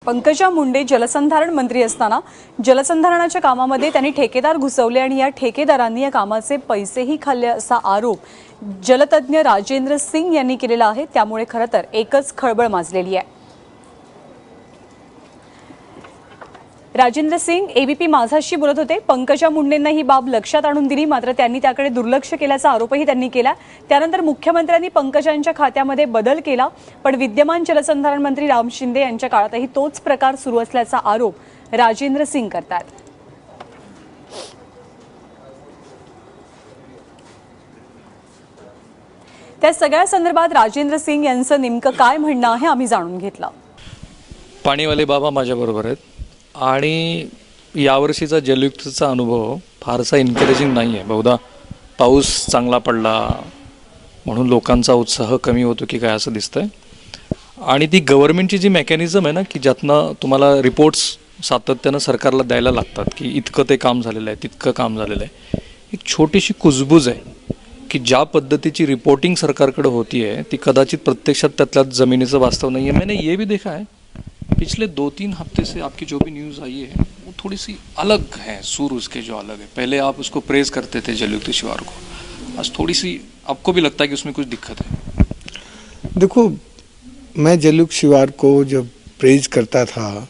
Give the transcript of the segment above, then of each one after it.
पंकजा मुंडे जलसंधारण मंत्री असताना जलसंधारणाच्या कामामध्ये त्यांनी ठेकेदार घुसवले आणि या ठेकेदारांनी या कामाचे पैसेही खाल्ले असा आरोप जलतज्ञ राजेंद्र सिंग यांनी केलेला आहे। त्यामुळे खरं तर एकच खळबळ माजलेली आहे। राजेंद्र सिंग एबीपी माझाशी बोलत होते। पंकजा मुंडेंना ही बाब लक्षात आणून दिली, मात्र त्यांनी त्याकडे दुर्लक्ष केल्याचा आरोपही त्यांनी केला। त्यानंतर मुख्यमंत्र्यांनी पंकजांच्या खात्यामध्ये बदल केला, पण विद्यमान जलसंधारण मंत्री राम शिंदे यांच्या काळातही तोच प्रकार सुरू असल्याचा आरोप राजेंद्र सिंग करतात। त्या सगळ्या संदर्भात राजेंद्र सिंग यांचं नेमकं काय म्हणणं आहे आम्ही जाणून घेतलं। पाणीवाले बाबा माझ्याबरोबर आहेत आणि यावर्षीचा जलयुक्तचा अनुभव फारसा एन्करेजिंग नाही आहे। बहुधा पाऊस चांगला पडला म्हणून लोकांचा उत्साह कमी होतो की काय असं दिसतंय। आणि ती गव्हर्नमेंटची जी मेकॅनिझम आहे ना की ज्यातनं तुम्हाला रिपोर्ट्स सातत्यानं सरकारला द्यायला लागतात की इतकं ते काम झालेलं आहे तितकं काम झालेलं आहे, एक छोटीशी कुजबूज आहे की ज्या पद्धतीची रिपोर्टिंग सरकारकडे होती है ती कदाचित प्रत्यक्षात त्यातल्या जमिनीचं वास्तव नहीं है। मैंने ये भी देखा है पिछले 2-3 हफ्ते से आपकी जो भी न्यूज़ आई है वो थोड़ी सी अलग है, सूर उसके जो अलग है। पहले आप उसको प्रेज करते थे जलयुक्त शिवार को, आज थोड़ी सी आपको भी लगता है कि उसमें कुछ दिक्कत है? देखो, मैं जलयुक्त शिवार को जब प्रेज करता था,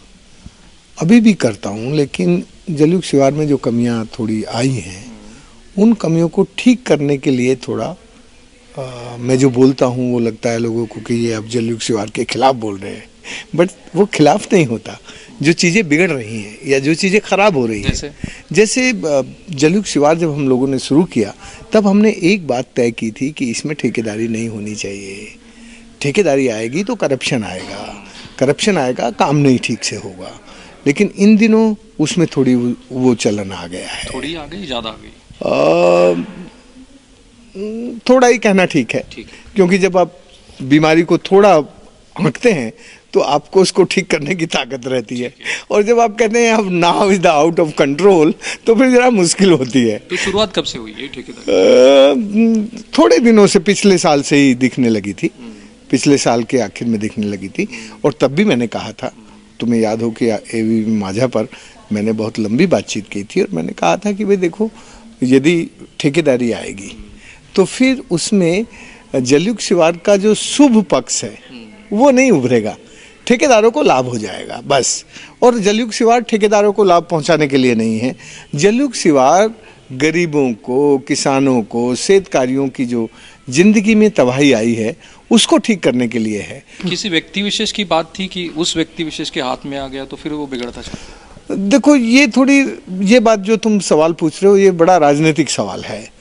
अभी भी करता हूँ, लेकिन जलयुक्त शिवार में जो कमियाँ थोड़ी आई हैं उन कमियों को ठीक करने के लिए थोड़ा मैं जो बोलता हूँ वो लगता है लोगों को कि ये अब जलयुक्त शिवार के खिलाफ बोल रहे हैं, बट वो खिलाफ नहीं होता। जो चीज़ें बिगड़ रही हैं या जो चीज़ें खराब हो रही हैं, जैसे जलयुक्त शिवार जब हम लोगों ने शुरू किया तब हमने एक बात तय की थी कि इसमें ठेकेदारी नहीं होनी चाहिए। ठेकेदारी आएगी तो करप्शन आएगा, करप्शन आएगा, काम नहीं ठीक से होगा। लेकिन इन दिनों उसमें थोड़ी वो चलन आ गया है। थोड़ी आ गई, ज़्यादा आ गई? थोड़ा ही कहना ठीक है, क्योंकि जब आप बीमारी को थोड़ा आंकते हैं तो आपको उसको ठीक करने की ताकत रहती है, और जब आप कहते हैं अब now is the out of control तो फिर जरा मुश्किल होती है। तो शुरुआत कब से हुई ये ठेकेदारी? थोड़े दिनों से, पिछले साल से ही दिखने लगी थी, पिछले साल के आखिर में दिखने लगी थी। और तब भी मैंने कहा था, तुम्हें याद हो कि एबीपी माझा पर मैंने बहुत लंबी बातचीत की थी और मैंने कहा था कि भाई देखो, यदि ठेकेदारी आएगी तो फिर उसमें जलयुक्त शिवार का जो शुभ पक्ष है वो नहीं उभरेगा, ठेकेदारों को लाभ हो जाएगा बस। और जलयुक्त शिवार ठेकेदारों को लाभ पहुंचाने के लिए नहीं है, जलयुक्त शिवार गरीबों को, किसानों को, शेतकारियों की जो जिंदगी में तबाही आई है उसको ठीक करने के लिए है। किसी व्यक्ति विशेष की बात थी कि उस व्यक्ति विशेष के हाथ में आ गया तो फिर वो बिगड़ता चला? देखो, ये बात जो तुम सवाल पूछ रहे हो ये बड़ा राजनीतिक सवाल है,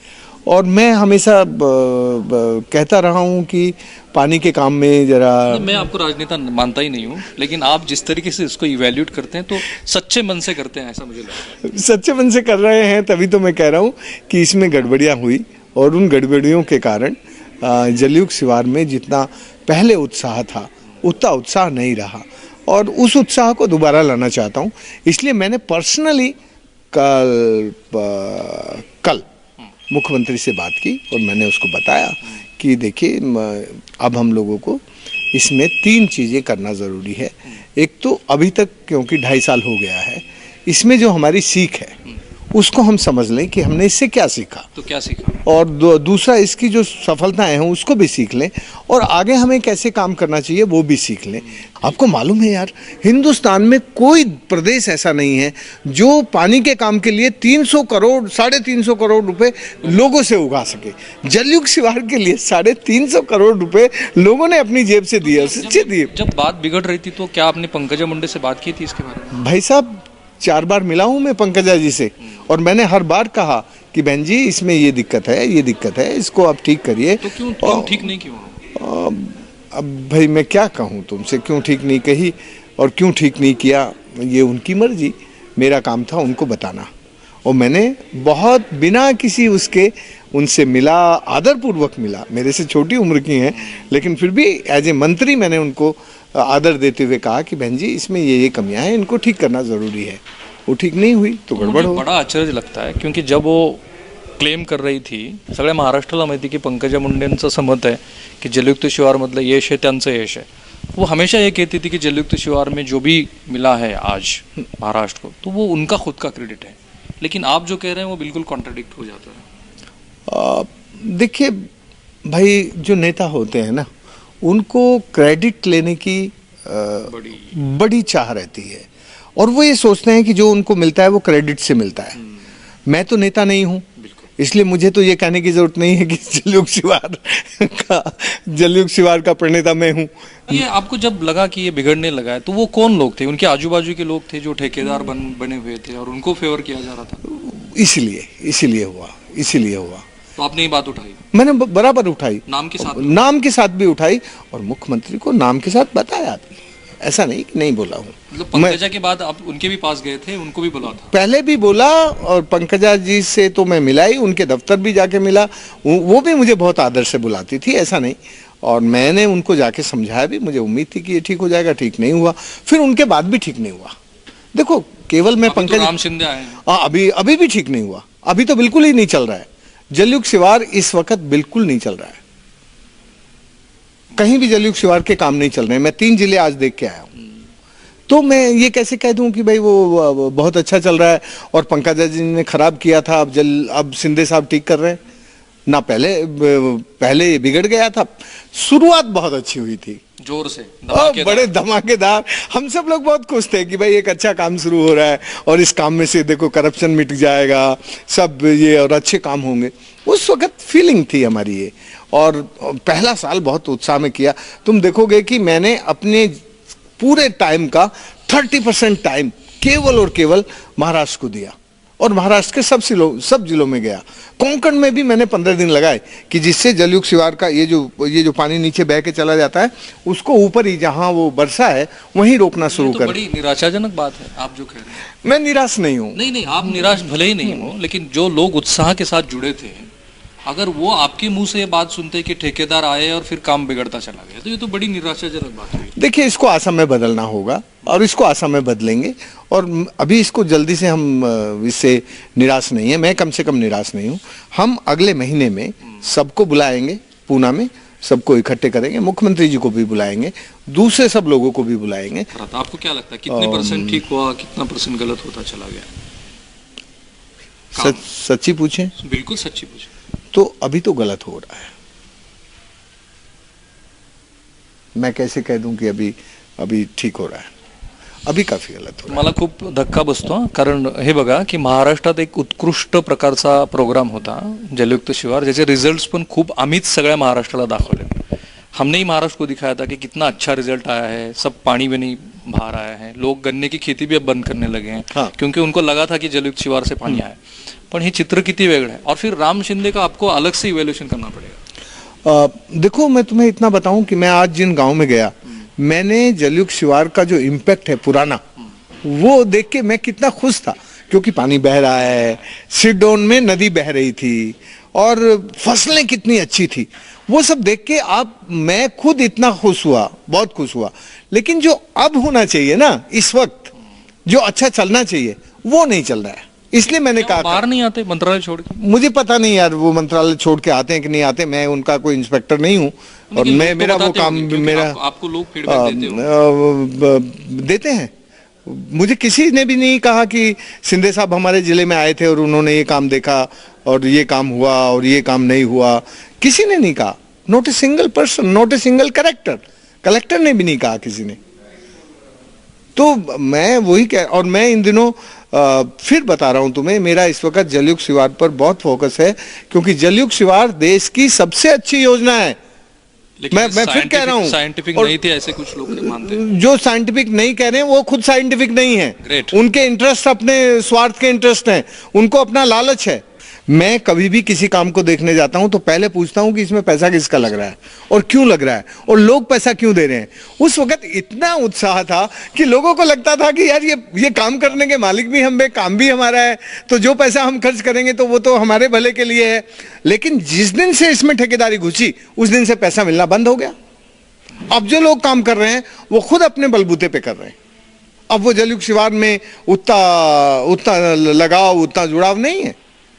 और मैं हमेशा कहता रहा हूँ कि पानी के काम में जरा, मैं आपको राजनेता मानता ही नहीं हूँ, लेकिन आप जिस तरीके से इसको इवैल्यूएट करते हैं तो सच्चे मन से करते हैं, ऐसा मुझे लगता है। सच्चे मन से कर रहे हैं, तभी तो मैं कह रहा हूँ कि इसमें गड़बड़ियाँ हुई, और उन गड़बड़ियों के कारण जलयुक्त शिवार में जितना पहले उत्साह था उतना उत्साह नहीं रहा, और उस उत्साह को दोबारा लाना चाहता हूँ। इसलिए मैंने पर्सनली कल मुख्यमंत्री से बात की और मैंने उसको बताया कि देखिए, अब हम लोगों को इसमें 3 चीज़ें करना ज़रूरी है। एक तो अभी तक क्योंकि 2.5 साल हो गया है, इसमें जो हमारी सीख है उसको हम समझ लें कि हमने इससे क्या सीखा, तो क्या सीखा, और दूसरा इसकी जो सफलताएं हैं उसको भी सीख लें, और आगे हमें कैसे काम करना चाहिए वो भी सीख लें। आपको मालूम है यार, हिंदुस्तान में कोई प्रदेश ऐसा नहीं है जो पानी के काम के लिए 300 करोड़ 350 करोड़ रुपए लोगों से उगा सके। जलयुक्त शिवार के लिए 350 करोड़ रुपए लोगों ने अपनी जेब से दिए, सच्चे दिए। जब बात बिगड़ रही थी तो क्या आपने पंकजा मुंडे से बात की थी इसके बारे में? भाई साहब, 4 बार मिला हूँ मैं पंकजा जी से, और मैंने हर बार कहा कि बहन जी इसमें ये दिक्कत है, ये दिक्कत है, इसको आप ठीक करिए। तो क्यों ठीक नहीं किया? अब भाई मैं क्या कहूँ तुमसे, क्यों ठीक नहीं कही और क्यों ठीक नहीं किया, ये उनकी मर्जी। मेरा काम था उनको बताना, और मैंने बहुत बिना किसी उसके उनसे मिला, आदरपूर्वक मिला। मेरे से छोटी उम्र की हैं, लेकिन फिर भी एज ए मंत्री मैंने उनको आदर देते हुए कहा कि बहन जी इसमें ये कमियां हैं, इनको ठीक करना ज़रूरी है। वो ठीक नहीं हुई तो गड़बड़ हो। बड़ा आश्चर्य लगता है, क्योंकि जब वो क्लेम कर रही थी, सगळ्या महाराष्ट्राला माहिती की पंकजा मुंडेंचं असं मत आहे की जलयुक्त शिवारमधलं यश आहे त्यांचं यश आहे, वो हमेशा ये कहती थी कि जलयुक्त शिवार में जो भी मिला है आज महाराष्ट्र को तो वो उनका खुद का क्रेडिट है, लेकिन आप जो कह रहे हैं वो बिल्कुल कॉन्ट्राडिक्ट हो जाता है। देखिए भाई, जो नेता होते हैं ना, उनको क्रेडिट लेने की बड़ी चाह रहती है और वो ये सोचते हैं कि जो उनको मिलता है वो क्रेडिट से मिलता है। मैं तो नेता नहीं हूँ, इसलिए मुझे तो ये कहने की जरूरत नहीं है कि जलयुक्त शिवार का प्रणेता मैं हूँ। ये आपको जब लगा कि ये बिगड़ने लगा है तो वो कौन लोग थे, उनके आजू बाजू के लोग थे जो ठेकेदार बने हुए थे और उनको फेवर किया जा रहा था? इसीलिए हुआ। तो आपने ये बात उठाई? मैंने बराबर उठाई, नाम के साथ भी उठाई और मुख्यमंत्री को नाम के साथ बताया भी। ऐसा नहीं कि नहीं बोला हूँ। मतलब पंकजा के बाद आप उनके भी पास गए थे, उनको भी बोला था? पहले भी बोला और पंकजा जी से तो मैं मिला ही, उनके दफ्तर भी जाके मिला। वो भी मुझे बहुत आदर से बुलाती थी, ऐसा नहीं। और मैंने उनको जाके समझाया भी, मुझे उम्मीद थी कि ये ठीक हो जाएगा, ठीक नहीं हुआ। फिर उनके बाद भी ठीक नहीं हुआ। देखो, केवल मैं पंकज राम शिंदे आए हैं। हाँ, अभी भी ठीक नहीं हुआ। अभी तो बिल्कुल ही नहीं चल रहा है। जलयुक्त शिवार इस वक्त बिल्कुल नहीं चल रहा है, कहीं भी जलयुक्त शिवार के काम नहीं चल रहे हैं। मैं 3 जिले आज देख के आया हूं, तो मैं ये कैसे कह दूं कि भाई वो बहुत अच्छा चल रहा है और पंकजा जी ने खराब किया था, अब शिंदे साहब ठीक कर रहे हैं ना। पहले ये बिगड़ गया था। शुरुआत बहुत अच्छी हुई थी, जोर से बड़े धमाकेदार। हम सब लोग बहुत खुश थे कि भाई एक अच्छा काम शुरू हो रहा है और इस काम में से देखो करप्शन मिट जाएगा, सब ये और अच्छे काम होंगे। उस वक्त फीलिंग थी हमारी ये, और पहला साल बहुत उत्साह में किया। तुम देखोगे कि मैंने अपने पूरे टाइम का 30% टाइम केवल और केवल महाराष्ट्र को दिया और महाराष्ट्र के सब जिलों में गया। कोंकण में भी मैंने 15 दिन लगाए कि जिससे जलयुक्त शिवार का ये जो पानी नीचे बह के चला जाता है उसको ऊपर ही जहां वो बरसा है वहीं रोकना शुरू कर। बड़ी निराशाजनक बात है आप जो कह रहे हैं। मैं निराश नहीं हूँ। नहीं, आप निराश भले ही नहीं हो, लेकिन जो लोग उत्साह के साथ जुड़े थे, अगर वो आपके मुंह से ये बात सुनते कि ठेकेदार आए और फिर काम बिगड़ता चला गया, तो ये तो बड़ी निराशाजनक बात हुई। देखिए, इसको असम में बदलना होगा और इसको असम में बदलेंगे और अभी इसको जल्दी से हम इससे निराश नहीं है। मैं कम से कम निराश नहीं हूँ। हम अगले महीने में सबको बुलाएंगे, पूना में सबको इकट्ठे करेंगे, मुख्यमंत्री जी को भी बुलाएंगे, दूसरे सब लोगों को भी बुलाएंगे। आपको क्या लगता है कितने % ठीक हुआ, कितना % गलत होता चला गया? सच्ची पूछें? बिल्कुल सच्ची पूछें। तो अभी तो गलत हो रहा है। मैं कैसे कह दूं कि अभी ठीक हो रहा है? अभी काफी गलत हो रहा है। मला खूप धक्का बसतो, कारण हे बघा की महाराष्ट्रात एक उत्कृष्ट प्रकारचा प्रोग्राम होता जलयुक्त शिवार, ज्याचे रिझल्ट्स पण खूप आम्हीच सगळ्या महाराष्ट्राला दाखवले। हमने ही महाराष्ट्र को दिखाया था कि कितना अच्छा रिजल्ट आया है, सब पानी में नहीं बाहर आया है, लोग गन्ने की खेती भी अब बंद करने लगे हैं। हाँ। क्योंकि उनको लगा था कि जलयुक्त शिवार से पानी आया। पण हे चित्र किती वेगळं है और फिर राम शिंदे का आपको अलग से इवैल्यूएशन करना पड़ेगा। देखो, मैं तुम्हें इतना बताऊं कि मैं आज जिन गांव में गया, मैंने जलयुक्त शिवार का जो इम्पैक्ट है पुराना, वो देख के मैं कितना खुश था, क्योंकि पानी बह रहा है, सिडोन में नदी बह रही थी और फसलें कितनी अच्छी थी। वो सब देख के मैं खुद इतना खुश हुआ, बहुत खुश हुआ। लेकिन जो अब होना चाहिए ना, इस वक्त जो अच्छा चलना चाहिए वो नहीं चल रहा है। इसलिए मैंने कहा बाहर नहीं आते मंत्रालय छोड़ के? मुझे पता नहीं यार, वो मंत्रालय छोड़ के आते हैं कि नहीं आते, मैं उनका कोई इंस्पेक्टर नहीं हूँ और मेरा वो काम मेरा आपको लोग फीडबैक देते हैं। मुझे किसी ने भी नहीं कहा कि शिंदे साहब हमारे जिले में आए थे और उन्होंने ये काम देखा और ये काम हुआ और ये काम नहीं हुआ, किसी ने नहीं कहा। Not a single person, not a single collector ने भी नहीं कहा किसी ने। तो मैं वही कह, और मैं इन दिनों फिर बता रहा हूं तुम्हें, मेरा इस वक्त जलयुक्त शिवार पर बहुत फोकस है, क्योंकि जलयुक्त शिवार देश की सबसे अच्छी योजना है। मैं फिर कह रहा हूं, साइंटिफिक नहीं थे ऐसे कुछ लोग मानते हैं। जो साइंटिफिक नहीं कह रहे हैं वो खुद साइंटिफिक नहीं है। Great. उनके इंटरेस्ट अपने स्वार्थ के इंटरेस्ट हैं, उनको अपना लालच है। मैं कभी भी किसी काम को देखने जाता हूं तो पहले पूछता हूं कि इसमें पैसा किसका लग रहा है और क्यों लग रहा है और लोग पैसा क्यों दे रहे हैं। उस वक्त इतना उत्साह था कि लोगों को लगता था कि यार ये काम करने के मालिक भी हम हैं, काम भी हमारा है, तो जो पैसा हम खर्च करेंगे तो वो तो हमारे भले के लिए है। लेकिन जिस दिन से इसमें ठेकेदारी घुसी उस दिन से पैसा मिलना बंद हो गया। अब जो लोग काम कर रहे हैं वो खुद अपने बलबूते पे कर रहे हैं। अब वो जलयुक्त शिवार में उतना लगाव, उतना जुड़ाव नहीं है।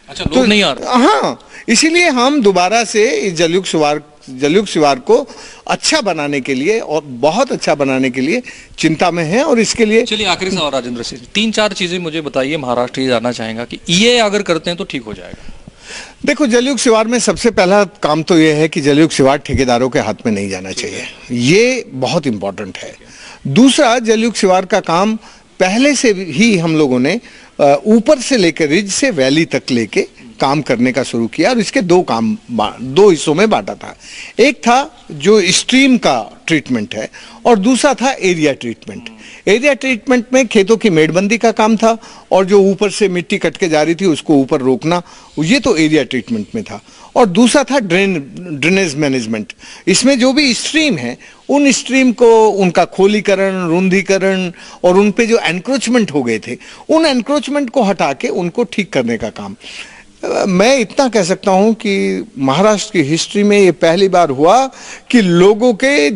अच्छा, लोग नहीं आ रहे। हाँ, इसीलिए हम दोबारा से जलयुक्त शिवार जलयुक्त शिवार को अच्छा बनाने के लिए और बहुत अच्छा बनाने के लिए चिंता में है। और इसके लिए चलिए आखिरी सवाल राजेंद्र सिंह, 3-4 चीजें मुझे बताइए, महाराष्ट्र ये जानना चाहेगा कि ये अगर करते हैं तो ठीक हो जाएगा। देखो, जलयुक्त शिवार में सबसे पहला काम तो यह है कि जलयुक्त शिवार ठेकेदारों के हाथ में नहीं जाना चाहिए, ये बहुत इंपॉर्टेंट है। दूसरा, जलयुक्त शिवार का काम पहले से ही हम लोगों ने ऊपर से लेकर रिज से वैली तक लेके काम करने का शुरू किया और इसके दो हिस्सों में बांटा था। एक था जो स्ट्रीम का ट्रीटमेंट है और दूसरा था एरिया ट्रीटमेंट। एरिया ट्रीटमेंट में खेतों की मेड़बंदी का काम था और जो ऊपर से मिट्टी कट के जा रही थी उसको ऊपर रोकना, ये तो एरिया ट्रीटमेंट में था। और दूसरा था ड्रेनेज मैनेजमेंट। इसमें जो भी स्ट्रीम है उन स्ट्रीम को उनका खोलीकरण, रुंधीकरण और उन पे जो एनक्रोचमेंट हो गए थे उन एनक्रोचमेंट को हटा के उनको ठीक करने का काम। मैं इतना कह सकता हूं कि महाराष्ट्र की हिस्ट्री में ये पहली बार हुआ कि लोगों के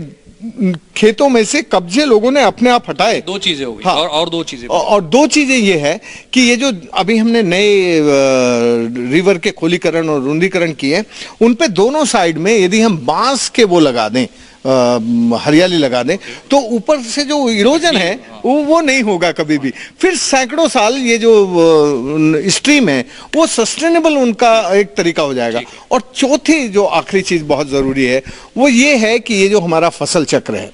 खेतों में से कब्जे लोगों ने अपने आप हटाए। 2 चीजें हो गई। हाँ, और 2 चीजें और 2 चीजें ये है कि ये जो अभी हमने नए रिवर के खोलीकरण और रुंधीकरण किए, उन पे दोनों साइड में यदि हम बांस के वो लगा दें, हरियाली लगा दें, तो ऊपर से जो इरोजन है वो नहीं होगा कभी भी। फिर सैकड़ों साल ये जो स्ट्रीम है वो सस्टेनेबल उनका एक तरीका हो जाएगा। और चौथी जो आखिरी चीज बहुत जरूरी है वो ये है कि ये जो हमारा फसल चक्र है,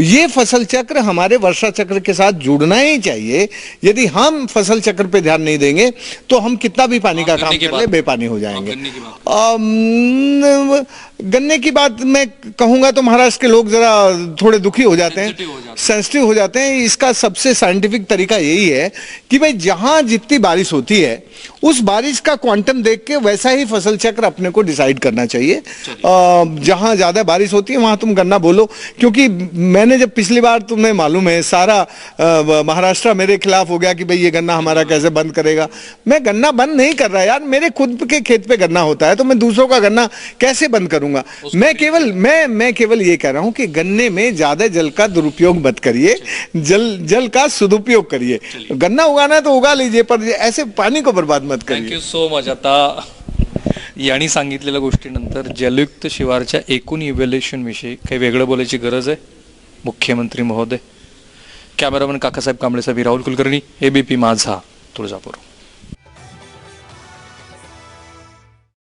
ये फसल चक्र हमारे वर्षा चक्र के साथ जुड़ना ही चाहिए। यदि हम फसल चक्र पे ध्यान नहीं देंगे तो हम कितना भी पानी का काम कर ले बेपानी हो जाएंगे। गन्ने की बात मैं कहूंगा तो महाराष्ट्र के लोग जरा थोड़े दुखी हो जाते हैं, सेंसिटिव हो जाते हैं। इसका सबसे साइंटिफिक तरीका यही है कि भाई जहां जितनी बारिश होती है उस बारिश का क्वांटम देख के वैसा ही फसल चक्र अपने को डिसाइड करना चाहिए। जहां ज्यादा बारिश होती है वहां तुम गन्ना बोलो, क्योंकि मैंने जब पिछली बार, तुम्हें मालूम है, सारा महाराष्ट्र मेरे खिलाफ हो गया कि भाई ये गन्ना हमारा कैसे बंद करेगा। मैं गन्ना बंद नहीं कर रहा यार, मेरे खुद के खेत पे गन्ना होता है तो मैं दूसरों का गन्ना कैसे बंद करूंगा। मैं केवल ये कह रहा हूं कि गन्ने में ज्यादा जल का दुरुपयोग मत करिए, जल का सदुपयोग करिए। गन्ना उगाना है तो उगा लीजिए, पर ऐसे पानी को बर्बाद मत करिए। Thank you so much. आता यांनी सांगितलेल्या गोष्टीनंतर जलयुक्त शिवारच्या एकूण इव्हॅल्युएशन विषयी काही वेगळं बोलायची गरज आहे मुख्यमंत्री महोदय? कॅमेरामन काकासाहेब कांबळेसह राहुल कुलकर्णी, एबीपी माझा, तुळजापूर.